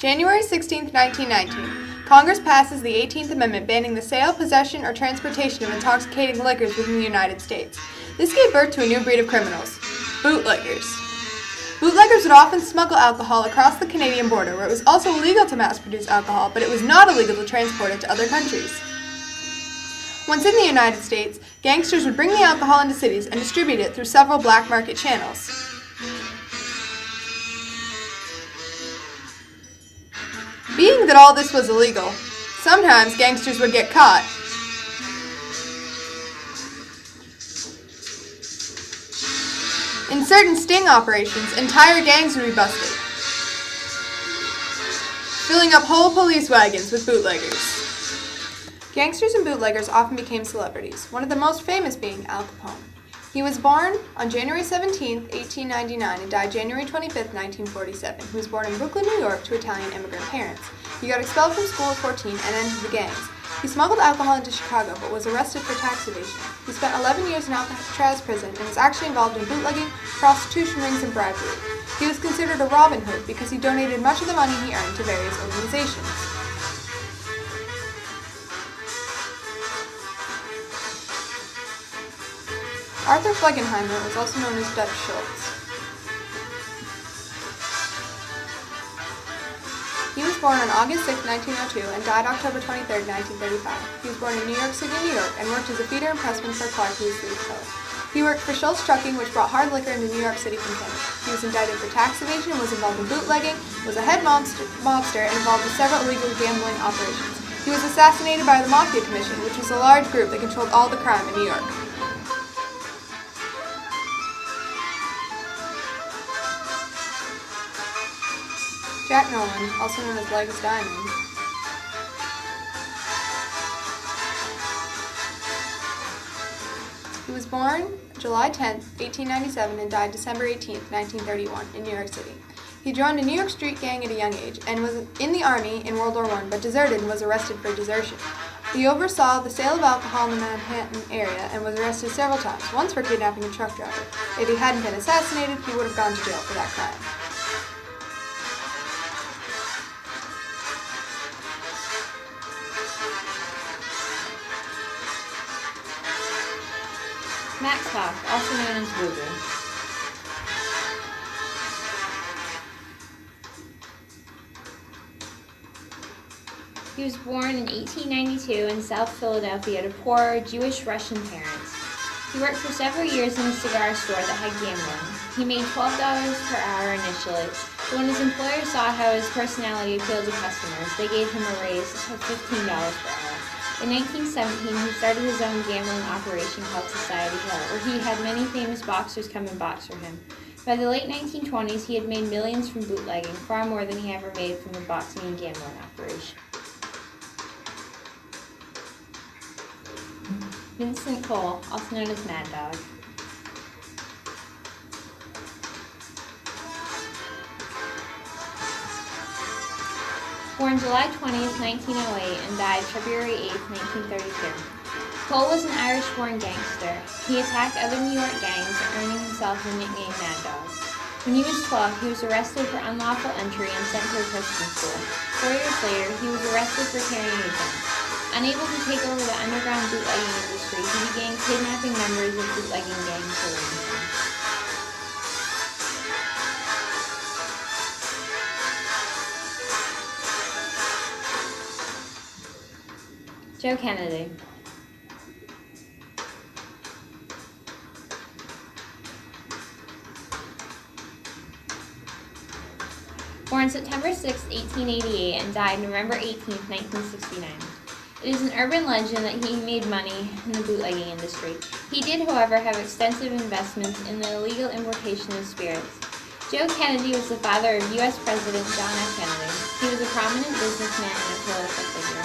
January 16, 1919, Congress passes the 18th Amendment banning the sale, possession, or transportation of intoxicating liquors within the United States. This gave birth to a new breed of criminals, bootleggers. Bootleggers would often smuggle alcohol across the Canadian border, where it was also illegal to mass-produce alcohol, but it was not illegal to transport it to other countries. Once in the United States, gangsters would bring the alcohol into cities and distribute it through several black market channels. Being that all this was illegal, sometimes gangsters would get caught. In certain sting operations, entire gangs would be busted, filling up whole police wagons with bootleggers. Gangsters and bootleggers often became celebrities, one of the most famous being Al Capone. He was born on January 17, 1899 and died January 25, 1947. He was born in Brooklyn, New York to Italian immigrant parents. He got expelled from school at 14 and entered the gangs. He smuggled alcohol into Chicago but was arrested for tax evasion. He spent 11 years in Alcatraz prison and was actually involved in bootlegging, prostitution rings, and bribery. He was considered a Robin Hood because he donated much of the money he earned to various organizations. Arthur Flegenheimer was also known as Dutch Schultz. He was born on August 6, 1902 and died October 23, 1935. He was born in New York City, New York, and worked as a feeder and pressman for Clark Hughes Co. He worked for Schultz Trucking, which brought hard liquor into New York City from Canada. He was indicted for tax evasion, was involved in bootlegging, was a head mobster, and involved with several illegal gambling operations. He was assassinated by the Mafia Commission, which was a large group that controlled all the crime in New York. Jack Nolan, also known as Legs Diamond. He was born July 10, 1897 and died December 18, 1931 in New York City. He joined a New York street gang at a young age and was in the army in World War I but deserted and was arrested for desertion. He oversaw the sale of alcohol in the Manhattan area and was arrested several times, once for kidnapping a truck driver. If he hadn't been assassinated, he would have gone to jail for that crime. Max Hawk, also known as Boo-Boo. He was born in 1892 in South Philadelphia to poor Jewish-Russian parents. He worked for several years in a cigar store that had gambling. He made $12 per hour initially, but when his employer saw how his personality appealed to customers, they gave him a raise of $15 per hour. In 1917, he started his own gambling operation called Society Hill, where he had many famous boxers come and box for him. By the late 1920s, he had made millions from bootlegging, far more than he ever made from the boxing and gambling operation. Vincent Cole, also known as Mad Dog. Born July 20, 1908 and died February 8, 1932. Cole was an Irish-born gangster. He attacked other New York gangs, earning himself the nickname Mad Dog. When he was 12, he was arrested for unlawful entry and sent to a Christian school. 4 years later, he was arrested for carrying a gun. Unable to take over the underground bootlegging industry, he began kidnapping members of bootlegging gangs around him. Joe Kennedy. Born September 6, 1888 and died November 18, 1969. It is an urban legend that he made money in the bootlegging industry. He did, however, have extensive investments in the illegal importation of spirits. Joe Kennedy was the father of U.S. President John F. Kennedy. He was a prominent businessman and a political figure.